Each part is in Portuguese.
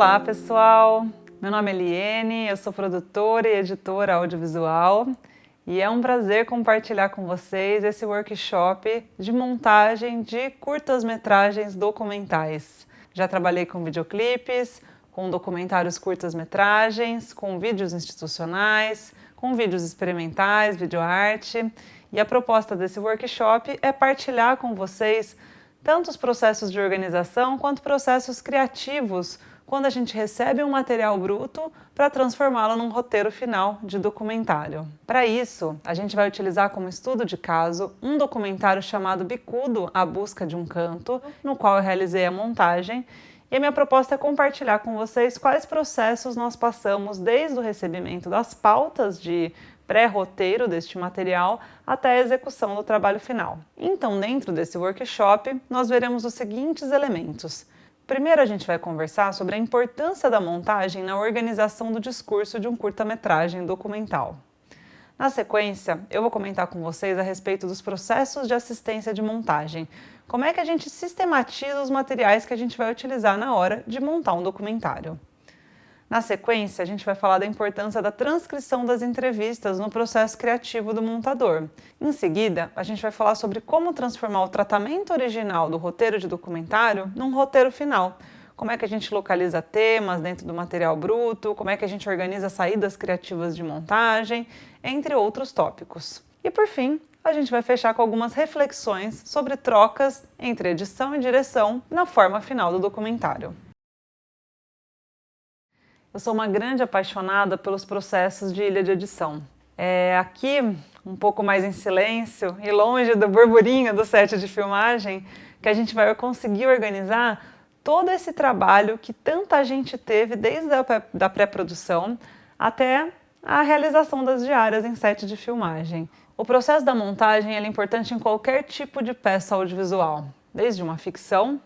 Olá pessoal, meu nome é Liene, eu sou produtora e editora audiovisual e é um prazer compartilhar com vocês esse workshop de montagem de curtas-metragens documentais. Já trabalhei com videoclipes, com documentários curtas-metragens, com vídeos institucionais, com vídeos experimentais, videoarte, e a proposta desse workshop é partilhar com vocês tanto os processos de organização quanto processos criativos quando a gente recebe um material bruto para transformá-lo num roteiro final de documentário. Para isso, a gente vai utilizar como estudo de caso um documentário chamado Bicudo, A Busca de um Canto, no qual eu realizei a montagem, e a minha proposta é compartilhar com vocês quais processos nós passamos desde o recebimento das pautas de pré-roteiro deste material até a execução do trabalho final. Então, dentro desse workshop, nós veremos os seguintes elementos. Primeiro, a gente vai conversar sobre a importância da montagem na organização do discurso de um curta-metragem documental. Na sequência, eu vou comentar com vocês a respeito dos processos de assistência de montagem. Como é que a gente sistematiza os materiais que a gente vai utilizar na hora de montar um documentário. Na sequência, a gente vai falar da importância da transcrição das entrevistas no processo criativo do montador. Em seguida, a gente vai falar sobre como transformar o tratamento original do roteiro de documentário num roteiro final. Como é que a gente localiza temas dentro do material bruto, como é que a gente organiza saídas criativas de montagem, entre outros tópicos. E por fim, a gente vai fechar com algumas reflexões sobre trocas entre edição e direção na forma final do documentário. Eu sou uma grande apaixonada pelos processos de ilha de edição. Aqui, um pouco mais em silêncio e longe do burburinho do set de filmagem, que a gente vai conseguir organizar todo esse trabalho que tanta gente teve desde a pré-produção até a realização das diárias em set de filmagem. O processo da montagem é importante em qualquer tipo de peça audiovisual, desde uma ficção,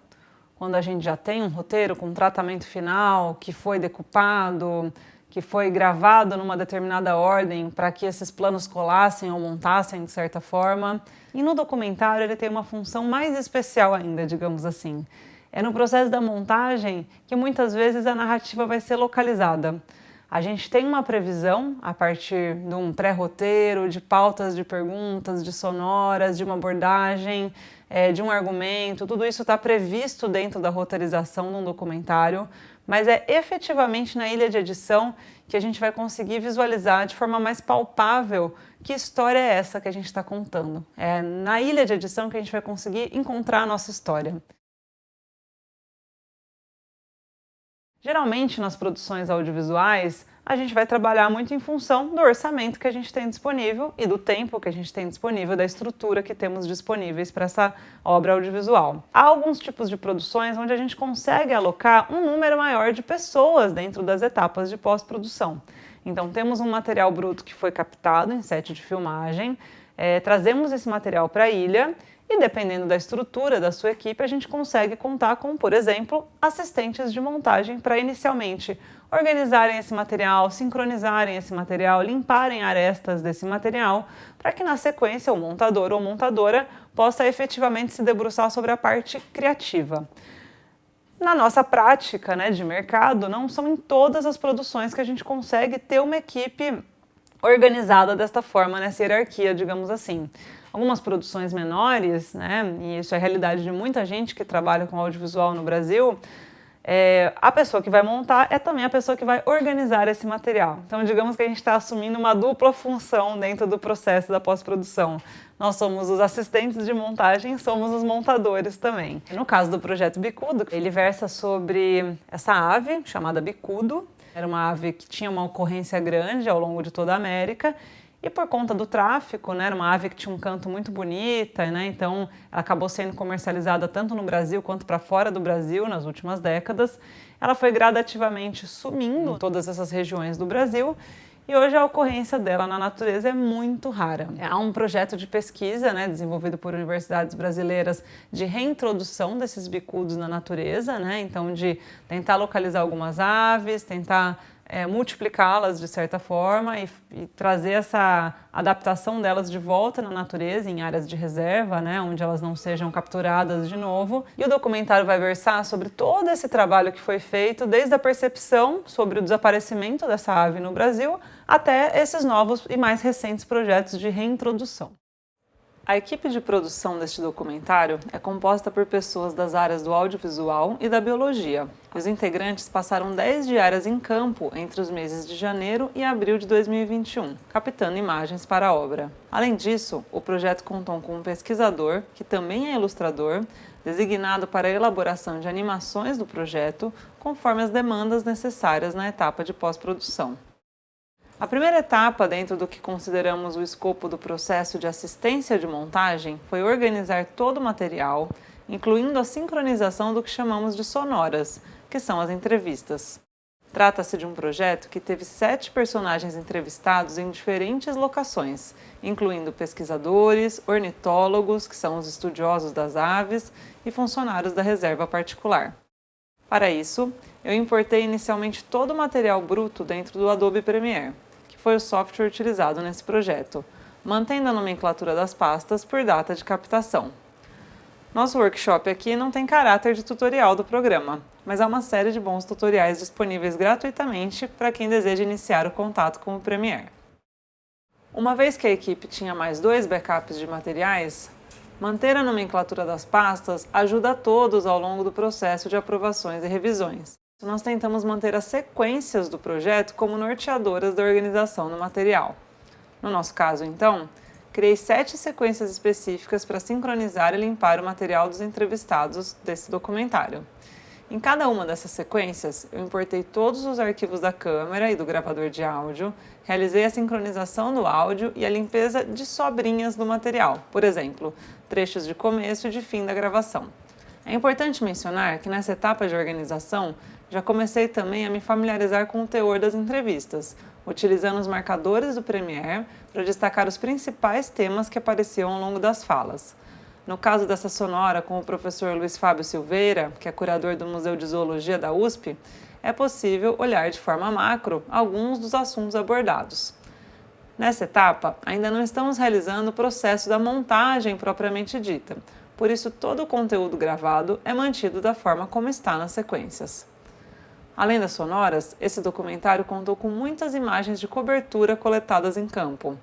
quando a gente já tem um roteiro com um tratamento final, que foi decupado, que foi gravado numa determinada ordem para que esses planos colassem ou montassem de certa forma. E no documentário ele tem uma função mais especial ainda, digamos assim. É no processo da montagem que muitas vezes a narrativa vai ser localizada. A gente tem uma previsão a partir de um pré-roteiro, de pautas de perguntas, de sonoras, de uma abordagem, de um argumento, tudo isso está previsto dentro da roteirização de um documentário, mas é efetivamente na ilha de edição que a gente vai conseguir visualizar de forma mais palpável que história é essa que a gente está contando. É na ilha de edição que a gente vai conseguir encontrar a nossa história. Geralmente, nas produções audiovisuais, a gente vai trabalhar muito em função do orçamento que a gente tem disponível e do tempo que a gente tem disponível, da estrutura que temos disponíveis para essa obra audiovisual. Há alguns tipos de produções onde a gente consegue alocar um número maior de pessoas dentro das etapas de pós-produção. Então, temos um material bruto que foi captado em set de filmagem, trazemos esse material para a ilha e, dependendo da estrutura da sua equipe, a gente consegue contar com, por exemplo, assistentes de montagem para inicialmente organizarem esse material, sincronizarem esse material, limparem arestas desse material, para que na sequência o montador ou montadora possa efetivamente se debruçar sobre a parte criativa. Na nossa prática, de mercado, não são em todas as produções que a gente consegue ter uma equipe organizada desta forma, nessa hierarquia, digamos assim. Algumas produções menores, e isso é a realidade de muita gente que trabalha com audiovisual no Brasil, a pessoa que vai montar é também a pessoa que vai organizar esse material. Então, digamos que a gente está assumindo uma dupla função dentro do processo da pós-produção. Nós somos os assistentes de montagem, somos os montadores também. No caso do projeto Bicudo, ele versa sobre essa ave chamada bicudo. Era uma ave que tinha uma ocorrência grande ao longo de toda a América. E por conta do tráfico, era uma ave que tinha um canto muito bonita, então ela acabou sendo comercializada tanto no Brasil quanto para fora do Brasil nas últimas décadas. Ela foi gradativamente sumindo em todas essas regiões do Brasil e hoje a ocorrência dela na natureza é muito rara. Há um projeto de pesquisa desenvolvido por universidades brasileiras de reintrodução desses bicudos na natureza, então de tentar localizar algumas aves, tentar multiplicá-las de certa forma e trazer essa adaptação delas de volta na natureza, em áreas de reserva, né, onde elas não sejam capturadas de novo. E o documentário vai versar sobre todo esse trabalho que foi feito, desde a percepção sobre o desaparecimento dessa ave no Brasil, até esses novos e mais recentes projetos de reintrodução. A equipe de produção deste documentário é composta por pessoas das áreas do audiovisual e da biologia. Os integrantes passaram 10 diárias em campo entre os meses de janeiro e abril de 2021, captando imagens para a obra. Além disso, o projeto contou com um pesquisador, que também é ilustrador, designado para a elaboração de animações do projeto, conforme as demandas necessárias na etapa de pós-produção. A primeira etapa, dentro do que consideramos o escopo do processo de assistência de montagem, foi organizar todo o material, incluindo a sincronização do que chamamos de sonoras, que são as entrevistas. Trata-se de um projeto que teve 7 personagens entrevistados em diferentes locações, incluindo pesquisadores, ornitólogos, que são os estudiosos das aves, e funcionários da reserva particular. Para isso, eu importei inicialmente todo o material bruto dentro do Adobe Premiere, que foi o software utilizado nesse projeto, mantendo a nomenclatura das pastas por data de captação. Nosso workshop aqui não tem caráter de tutorial do programa, mas há uma série de bons tutoriais disponíveis gratuitamente para quem deseja iniciar o contato com o Premiere. Uma vez que a equipe tinha mais 2 backups de materiais, manter a nomenclatura das pastas ajuda a todos ao longo do processo de aprovações e revisões. Nós tentamos manter as sequências do projeto como norteadoras da organização do material. No nosso caso, então, criei 7 sequências específicas para sincronizar e limpar o material dos entrevistados desse documentário. Em cada uma dessas sequências, eu importei todos os arquivos da câmera e do gravador de áudio, realizei a sincronização do áudio e a limpeza de sobrinhas do material, por exemplo, trechos de começo e de fim da gravação. É importante mencionar que nessa etapa de organização, já comecei também a me familiarizar com o teor das entrevistas, utilizando os marcadores do Premiere para destacar os principais temas que apareciam ao longo das falas. No caso dessa sonora com o professor Luiz Fábio Silveira, que é curador do Museu de Zoologia da USP, é possível olhar de forma macro alguns dos assuntos abordados. Nessa etapa, ainda não estamos realizando o processo da montagem propriamente dita, por isso todo o conteúdo gravado é mantido da forma como está nas sequências. Além das sonoras, esse documentário contou com muitas imagens de cobertura coletadas em campo.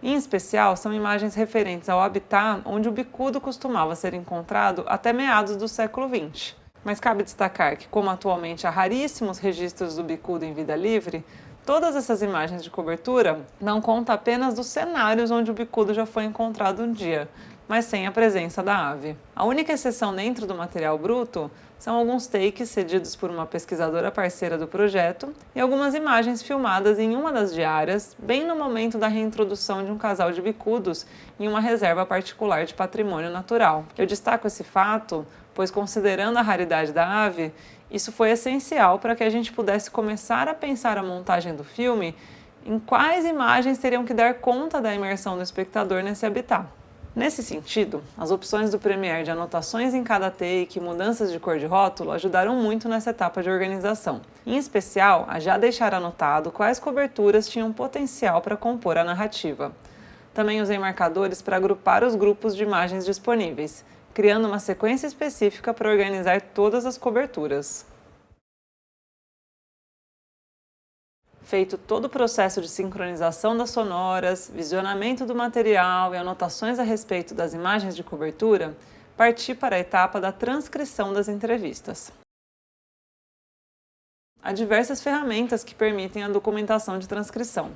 Em especial, são imagens referentes ao habitat onde o bicudo costumava ser encontrado até meados do século XX. Mas cabe destacar que, como atualmente há raríssimos registros do bicudo em vida livre, todas essas imagens de cobertura dão conta apenas dos cenários onde o bicudo já foi encontrado um dia, mas sem a presença da ave. A única exceção dentro do material bruto são alguns takes cedidos por uma pesquisadora parceira do projeto e algumas imagens filmadas em uma das diárias, bem no momento da reintrodução de um casal de bicudos em uma reserva particular de patrimônio natural. Eu destaco esse fato, pois considerando a raridade da ave, isso foi essencial para que a gente pudesse começar a pensar a montagem do filme em quais imagens teriam que dar conta da imersão do espectador nesse habitat. Nesse sentido, as opções do Premiere de anotações em cada take e mudanças de cor de rótulo ajudaram muito nessa etapa de organização. Em especial, a já deixar anotado quais coberturas tinham potencial para compor a narrativa. Também usei marcadores para agrupar os grupos de imagens disponíveis, criando uma sequência específica para organizar todas as coberturas. Feito todo o processo de sincronização das sonoras, visionamento do material e anotações a respeito das imagens de cobertura, parti para a etapa da transcrição das entrevistas. Há diversas ferramentas que permitem a documentação de transcrição.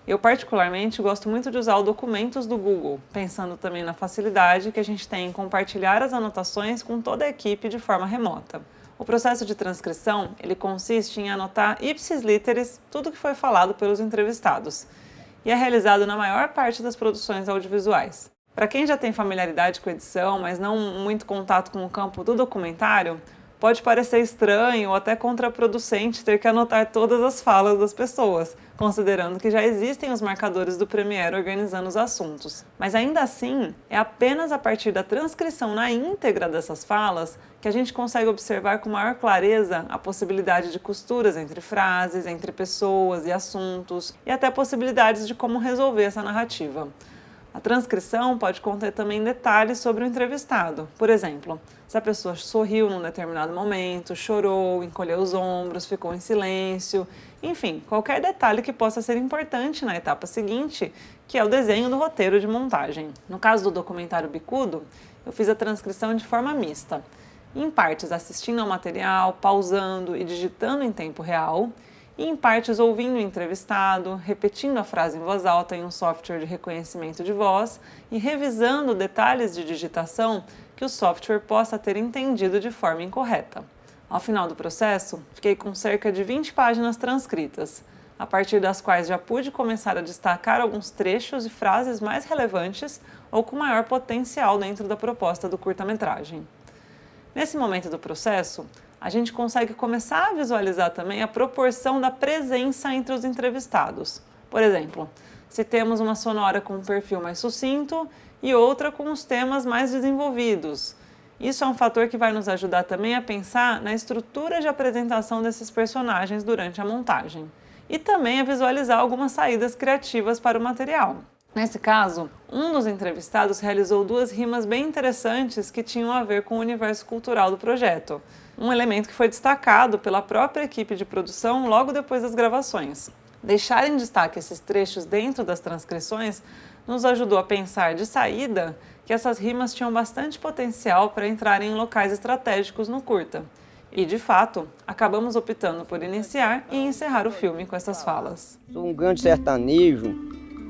Eu particularmente gosto muito de usar o Documentos do Google, pensando também na facilidade que a gente tem em compartilhar as anotações com toda a equipe de forma remota. O processo de transcrição, ele consiste em anotar ipsis literis tudo que foi falado pelos entrevistados e é realizado na maior parte das produções audiovisuais. Para quem já tem familiaridade com edição, mas não muito contato com o campo do documentário, pode parecer estranho ou até contraproducente ter que anotar todas as falas das pessoas, considerando que já existem os marcadores do Premiere organizando os assuntos. Mas ainda assim, é apenas a partir da transcrição na íntegra dessas falas que a gente consegue observar com maior clareza a possibilidade de costuras entre frases, entre pessoas e assuntos, e até possibilidades de como resolver essa narrativa. A transcrição pode conter também detalhes sobre o entrevistado. Por exemplo, se a pessoa sorriu num determinado momento, chorou, encolheu os ombros, ficou em silêncio, enfim, qualquer detalhe que possa ser importante na etapa seguinte, que é o desenho do roteiro de montagem. No caso do documentário Bicudo, eu fiz a transcrição de forma mista, em partes assistindo ao material, pausando e digitando em tempo real, e em partes ouvindo o entrevistado, repetindo a frase em voz alta em um software de reconhecimento de voz e revisando detalhes de digitação que o software possa ter entendido de forma incorreta. Ao final do processo, fiquei com cerca de 20 páginas transcritas, a partir das quais já pude começar a destacar alguns trechos e frases mais relevantes ou com maior potencial dentro da proposta do curta-metragem. Nesse momento do processo, a gente consegue começar a visualizar também a proporção da presença entre os entrevistados. Por exemplo, se temos uma sonora com um perfil mais sucinto e outra com os temas mais desenvolvidos. Isso é um fator que vai nos ajudar também a pensar na estrutura de apresentação desses personagens durante a montagem. E também a visualizar algumas saídas criativas para o material. Nesse caso, um dos entrevistados realizou 2 rimas bem interessantes que tinham a ver com o universo cultural do projeto. Um elemento que foi destacado pela própria equipe de produção logo depois das gravações. Deixar em destaque esses trechos dentro das transcrições nos ajudou a pensar de saída que essas rimas tinham bastante potencial para entrarem em locais estratégicos no curta. E, de fato, acabamos optando por iniciar e encerrar o filme com essas falas. Sou um grande sertanejo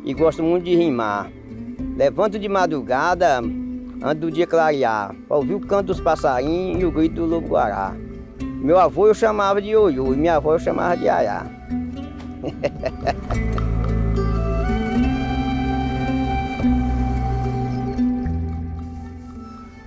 e gosto muito de rimar. Levanto de madrugada, antes do dia clarear, para ouvir o canto dos passarinhos e o grito do lobo-guará. Meu avô eu chamava de ioiô e minha avó eu chamava de aiá.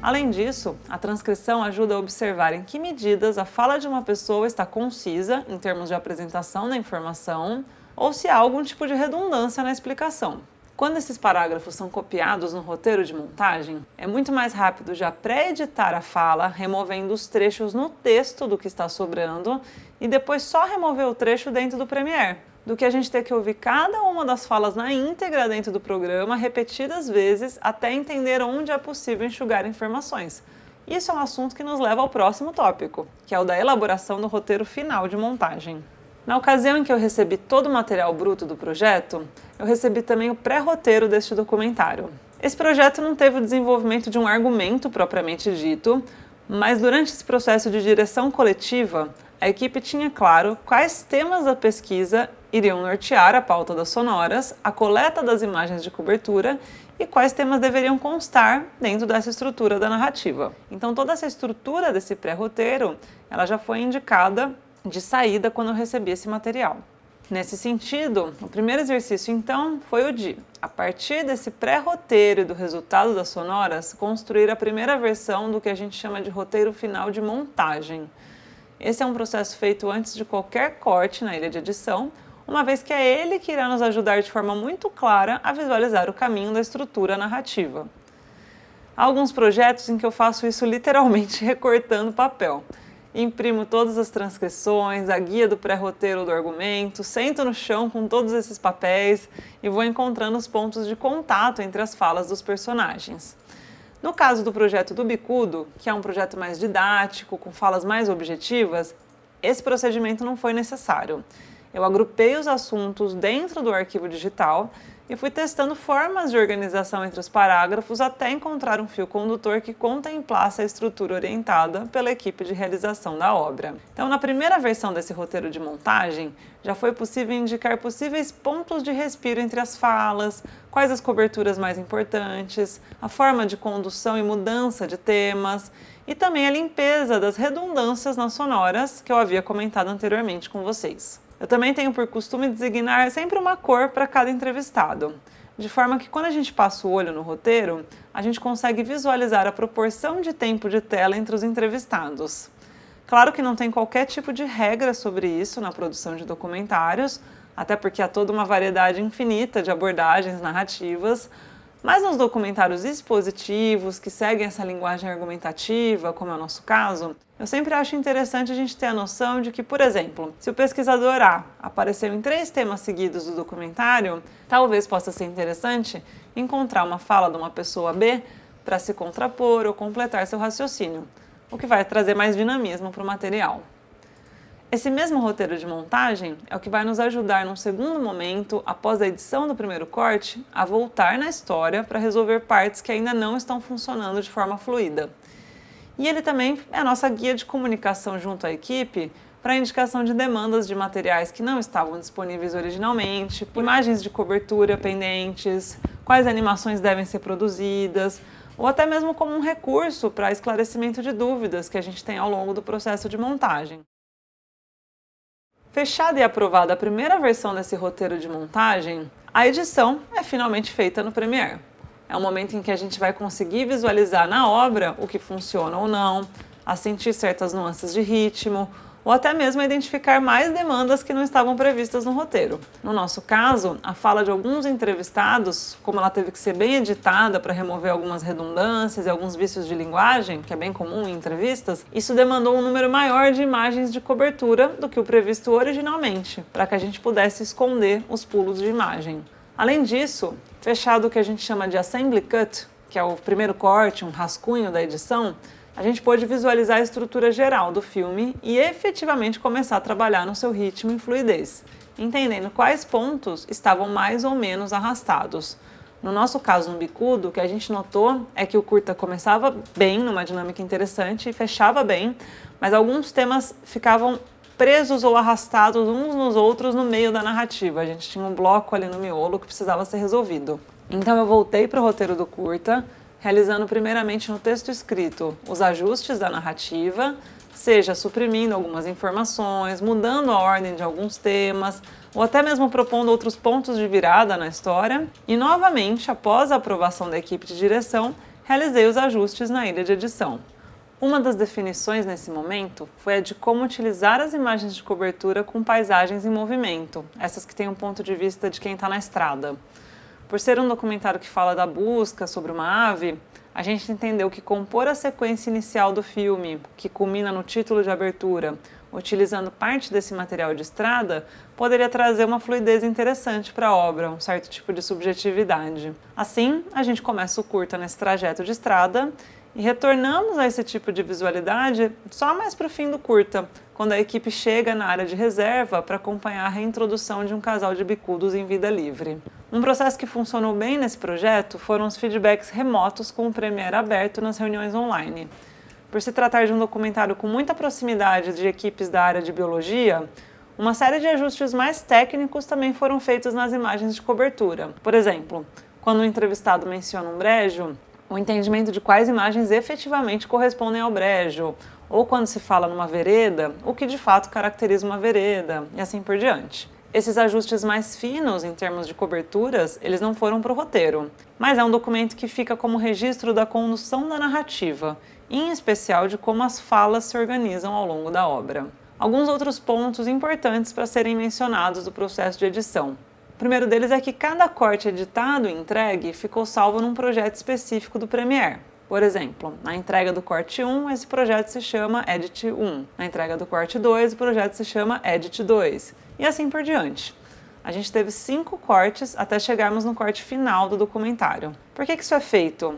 Além disso, a transcrição ajuda a observar em que medidas a fala de uma pessoa está concisa em termos de apresentação da informação ou se há algum tipo de redundância na explicação. Quando esses parágrafos são copiados no roteiro de montagem, é muito mais rápido já pré-editar a fala, removendo os trechos no texto do que está sobrando e depois só remover o trecho dentro do Premiere, do que a gente ter que ouvir cada uma das falas na íntegra dentro do programa, repetidas vezes, até entender onde é possível enxugar informações. Isso é um assunto que nos leva ao próximo tópico, que é o da elaboração do roteiro final de montagem. Na ocasião em que eu recebi todo o material bruto do projeto, eu recebi também o pré-roteiro deste documentário. Esse projeto não teve o desenvolvimento de um argumento propriamente dito, mas durante esse processo de direção coletiva, a equipe tinha claro quais temas da pesquisa iriam nortear a pauta das sonoras, a coleta das imagens de cobertura e quais temas deveriam constar dentro dessa estrutura da narrativa. Então toda essa estrutura desse pré-roteiro, ela já foi indicada de saída quando eu recebi esse material. Nesse sentido, o primeiro exercício então foi o de, a partir desse pré-roteiro e do resultado das sonoras, construir a primeira versão do que a gente chama de roteiro final de montagem. Esse é um processo feito antes de qualquer corte na ilha de edição, uma vez que é ele que irá nos ajudar de forma muito clara a visualizar o caminho da estrutura narrativa. Há alguns projetos em que eu faço isso literalmente recortando papel. Imprimo todas as transcrições, a guia do pré-roteiro do argumento, sento no chão com todos esses papéis e vou encontrando os pontos de contato entre as falas dos personagens. No caso do projeto do Bicudo, que é um projeto mais didático, com falas mais objetivas, esse procedimento não foi necessário. Eu agrupei os assuntos dentro do arquivo digital e fui testando formas de organização entre os parágrafos até encontrar um fio condutor que contemplasse a estrutura orientada pela equipe de realização da obra. Então, na primeira versão desse roteiro de montagem, já foi possível indicar possíveis pontos de respiro entre as falas, quais as coberturas mais importantes, a forma de condução e mudança de temas, e também a limpeza das redundâncias nas sonoras que eu havia comentado anteriormente com vocês. Eu também tenho por costume designar sempre uma cor para cada entrevistado, de forma que quando a gente passa o olho no roteiro, a gente consegue visualizar a proporção de tempo de tela entre os entrevistados. Claro que não tem qualquer tipo de regra sobre isso na produção de documentários, até porque há toda uma variedade infinita de abordagens narrativas, mas nos documentários expositivos, que seguem essa linguagem argumentativa, como é o nosso caso, eu sempre acho interessante a gente ter a noção de que, por exemplo, se o pesquisador A apareceu em 3 temas seguidos do documentário, talvez possa ser interessante encontrar uma fala de uma pessoa B para se contrapor ou completar seu raciocínio, o que vai trazer mais dinamismo para o material. Esse mesmo roteiro de montagem é o que vai nos ajudar num segundo momento, após a edição do primeiro corte, a voltar na história para resolver partes que ainda não estão funcionando de forma fluida. E ele também é a nossa guia de comunicação junto à equipe para a indicação de demandas de materiais que não estavam disponíveis originalmente, imagens de cobertura pendentes, quais animações devem ser produzidas, ou até mesmo como um recurso para esclarecimento de dúvidas que a gente tem ao longo do processo de montagem. Fechada e aprovada a primeira versão desse roteiro de montagem, a edição é finalmente feita no Premiere. É o momento em que a gente vai conseguir visualizar na obra o que funciona ou não, a sentir certas nuances de ritmo, ou até mesmo a identificar mais demandas que não estavam previstas no roteiro. No nosso caso, a fala de alguns entrevistados, como ela teve que ser bem editada para remover algumas redundâncias e alguns vícios de linguagem, que é bem comum em entrevistas, isso demandou um número maior de imagens de cobertura do que o previsto originalmente, para que a gente pudesse esconder os pulos de imagem. Além disso, fechado o que a gente chama de Assembly Cut, que é o primeiro corte, um rascunho da edição, a gente pôde visualizar a estrutura geral do filme e efetivamente começar a trabalhar no seu ritmo e fluidez, entendendo quais pontos estavam mais ou menos arrastados. No nosso caso, no Bicudo, o que a gente notou é que o curta começava bem, numa dinâmica interessante, e fechava bem, mas alguns temas ficavam presos ou arrastados uns nos outros no meio da narrativa. A gente tinha um bloco ali no miolo que precisava ser resolvido. Então eu voltei para o roteiro do curta, realizando primeiramente no texto escrito os ajustes da narrativa, seja suprimindo algumas informações, mudando a ordem de alguns temas, ou até mesmo propondo outros pontos de virada na história. E novamente, após a aprovação da equipe de direção, realizei os ajustes na ilha de edição. Uma das definições nesse momento foi a de como utilizar as imagens de cobertura com paisagens em movimento, essas que têm um ponto de vista de quem está na estrada. Por ser um documentário que fala da busca sobre uma ave, a gente entendeu que compor a sequência inicial do filme, que culmina no título de abertura, utilizando parte desse material de estrada, poderia trazer uma fluidez interessante para a obra, um certo tipo de subjetividade. Assim, a gente começa o curta nesse trajeto de estrada e retornamos a esse tipo de visualidade só mais para o fim do curta, quando a equipe chega na área de reserva para acompanhar a reintrodução de um casal de bicudos em vida livre. Um processo que funcionou bem nesse projeto foram os feedbacks remotos com o Premiere aberto nas reuniões online. Por se tratar de um documentário com muita proximidade de equipes da área de biologia, uma série de ajustes mais técnicos também foram feitos nas imagens de cobertura. Por exemplo, quando o entrevistado menciona um brejo, o entendimento de quais imagens efetivamente correspondem ao brejo, ou quando se fala numa vereda, o que de fato caracteriza uma vereda, e assim por diante. Esses ajustes mais finos em termos de coberturas, eles não foram para o roteiro, mas é um documento que fica como registro da condução da narrativa, em especial de como as falas se organizam ao longo da obra. Alguns outros pontos importantes para serem mencionados do processo de edição. O primeiro deles é que cada corte editado e entregue ficou salvo num projeto específico do Premiere. Por exemplo, na entrega do corte 1, esse projeto se chama Edit 1. Na entrega do corte 2, o projeto se chama Edit 2. E assim por diante. A gente teve 5 cortes até chegarmos no corte final do documentário. Por que isso é feito?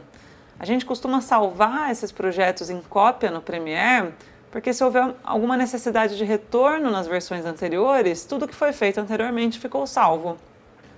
A gente costuma salvar esses projetos em cópia no Premiere, porque se houver alguma necessidade de retorno nas versões anteriores, tudo que foi feito anteriormente ficou salvo.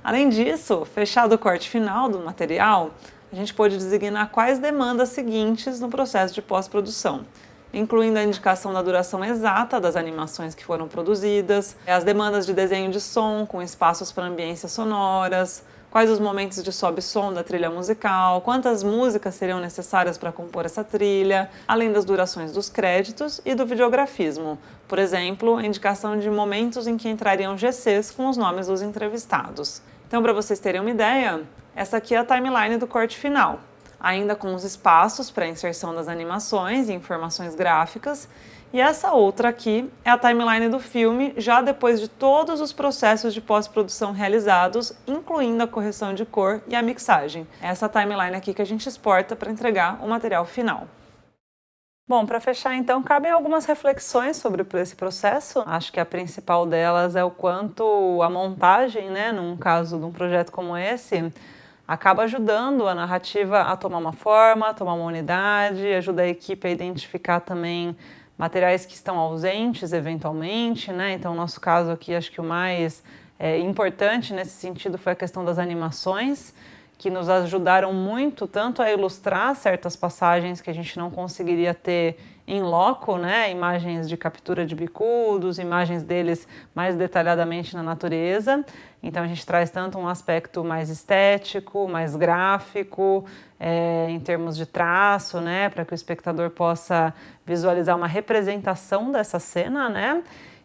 Além disso, fechado o corte final do material, a gente pôde designar quais demandas seguintes no processo de pós-produção, incluindo a indicação da duração exata das animações que foram produzidas, as demandas de desenho de som com espaços para ambiências sonoras, quais os momentos de sobe-som da trilha musical, quantas músicas seriam necessárias para compor essa trilha, além das durações dos créditos e do videografismo. Por exemplo, a indicação de momentos em que entrariam GCs com os nomes dos entrevistados. Então, para vocês terem uma ideia, essa aqui é a timeline do corte final, ainda com os espaços para a inserção das animações e informações gráficas, E essa outra aqui é a timeline do filme, já depois de todos os processos de pós-produção realizados, incluindo a correção de cor e a mixagem. Essa timeline aqui que a gente exporta para entregar o material final. Bom, para fechar então, cabem algumas reflexões sobre esse processo. Acho que a principal delas é o quanto a montagem, né, num caso de um projeto como esse, acaba ajudando a narrativa a tomar uma forma, a tomar uma unidade, ajuda a equipe a identificar também materiais que estão ausentes eventualmente, né? Então, no nosso caso aqui, acho que o mais importante nesse sentido foi a questão das animações, que nos ajudaram muito tanto a ilustrar certas passagens que a gente não conseguiria ter em loco, né? Imagens de captura de bicudos, imagens deles mais detalhadamente na natureza. Então a gente traz tanto um aspecto mais estético, mais gráfico, em termos de traço, né? Para que o espectador possa visualizar uma representação dessa cena, né?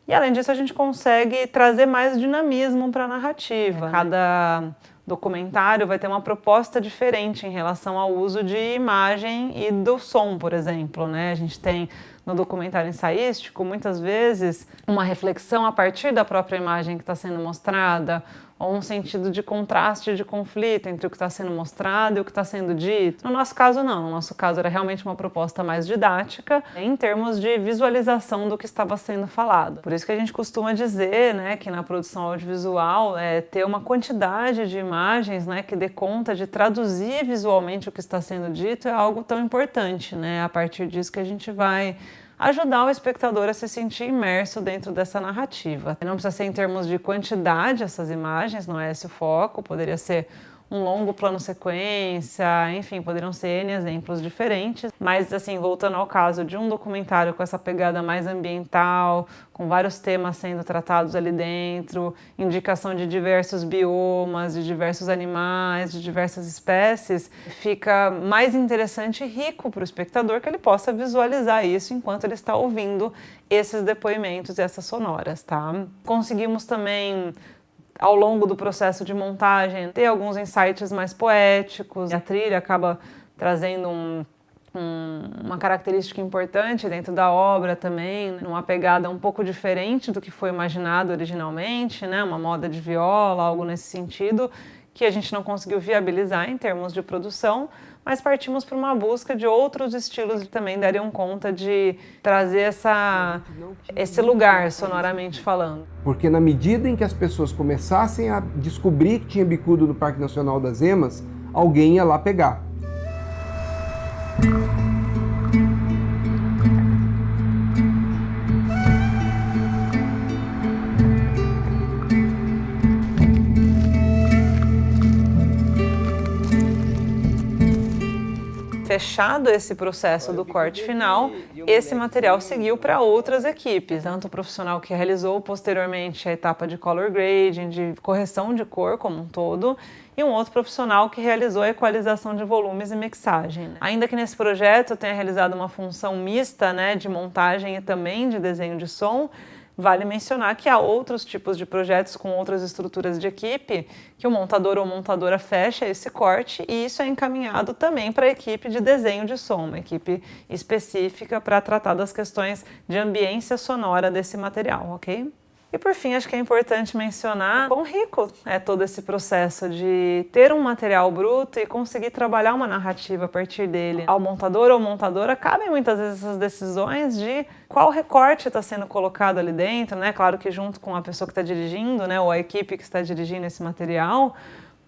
E além disso a gente consegue trazer mais dinamismo para a narrativa. Cada documentário vai ter uma proposta diferente em relação ao uso de imagem e do som, por exemplo, né? A gente tem no documentário ensaístico, muitas vezes, uma reflexão a partir da própria imagem que está sendo mostrada, ou um sentido de contraste, de conflito entre o que está sendo mostrado e o que está sendo dito. No nosso caso, não. No nosso caso, era realmente uma proposta mais didática em termos de visualização do que estava sendo falado. Por isso que a gente costuma dizer, né, que na produção audiovisual, ter uma quantidade de imagens, né, que dê conta de traduzir visualmente o que está sendo dito é algo tão importante, né? A partir disso que a gente vai ajudar o espectador a se sentir imerso dentro dessa narrativa. Não precisa ser em termos de quantidade essas imagens, não é esse o foco, poderia ser um longo plano sequência, enfim, poderiam ser N exemplos diferentes, mas assim, voltando ao caso de um documentário com essa pegada mais ambiental, com vários temas sendo tratados ali dentro, indicação de diversos biomas, de diversos animais, de diversas espécies, fica mais interessante e rico para o espectador que ele possa visualizar isso enquanto ele está ouvindo esses depoimentos e essas sonoras, tá? Conseguimos também, ao longo do processo de montagem, ter alguns insights mais poéticos. A trilha acaba trazendo uma característica importante dentro da obra também, uma pegada um pouco diferente do que foi imaginado originalmente, né? Uma moda de viola, algo nesse sentido, que a gente não conseguiu viabilizar em termos de produção, mas partimos para uma busca de outros estilos que também dariam conta de trazer esse lugar, sonoramente falando. Porque na medida em que as pessoas começassem a descobrir que tinha bicudo no Parque Nacional das Emas, alguém ia lá pegar. Fechado esse processo do corte final, esse material seguiu para outras equipes, tanto o profissional que realizou posteriormente a etapa de color grading, de correção de cor como um todo, e um outro profissional que realizou a equalização de volumes e mixagem. Ainda que nesse projeto eu tenha realizado uma função mista, né, de montagem e também de desenho de som, vale mencionar que há outros tipos de projetos com outras estruturas de equipe que o montador ou montadora fecha esse corte e isso é encaminhado também para a equipe de desenho de som, uma equipe específica para tratar das questões de ambiência sonora desse material, ok? E por fim, acho que é importante mencionar quão rico é todo esse processo de ter um material bruto e conseguir trabalhar uma narrativa a partir dele. Ao montador ou montadora cabem muitas vezes essas decisões de qual recorte está sendo colocado ali dentro, né? Claro que junto com a pessoa que está dirigindo, né, ou a equipe que está dirigindo esse material,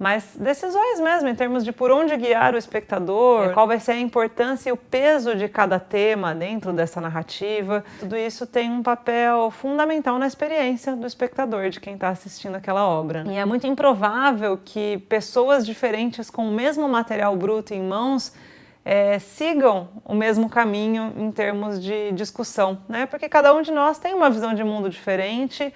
mas decisões mesmo, em termos de por onde guiar o espectador, qual vai ser a importância e o peso de cada tema dentro dessa narrativa. Tudo isso tem um papel fundamental na experiência do espectador, de quem está assistindo aquela obra. E é muito improvável que pessoas diferentes com o mesmo material bruto em mãos sigam o mesmo caminho em termos de discussão, né? Porque cada um de nós tem uma visão de mundo diferente,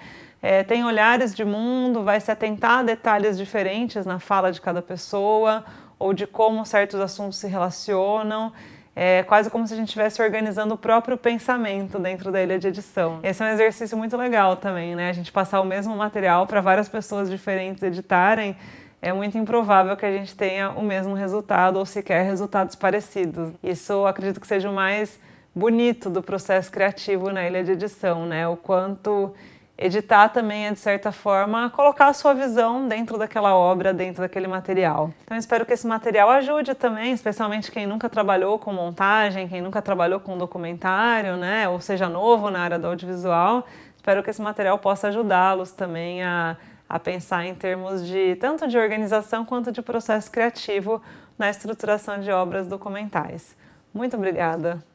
tem olhares de mundo, vai se atentar a detalhes diferentes na fala de cada pessoa ou de como certos assuntos se relacionam. É quase como se a gente estivesse organizando o próprio pensamento dentro da ilha de edição. Esse é um exercício muito legal também, né? A gente passar o mesmo material para várias pessoas diferentes editarem, é muito improvável que a gente tenha o mesmo resultado ou sequer resultados parecidos. Isso acredito que seja o mais bonito do processo criativo na ilha de edição, né? O quanto editar também é, de certa forma, colocar a sua visão dentro daquela obra, dentro daquele material. Então, espero que esse material ajude também, especialmente quem nunca trabalhou com montagem, quem nunca trabalhou com documentário, né? Ou seja novo na área do audiovisual. Espero que esse material possa ajudá-los também a pensar em termos de tanto de organização quanto de processo criativo na estruturação de obras documentais. Muito obrigada!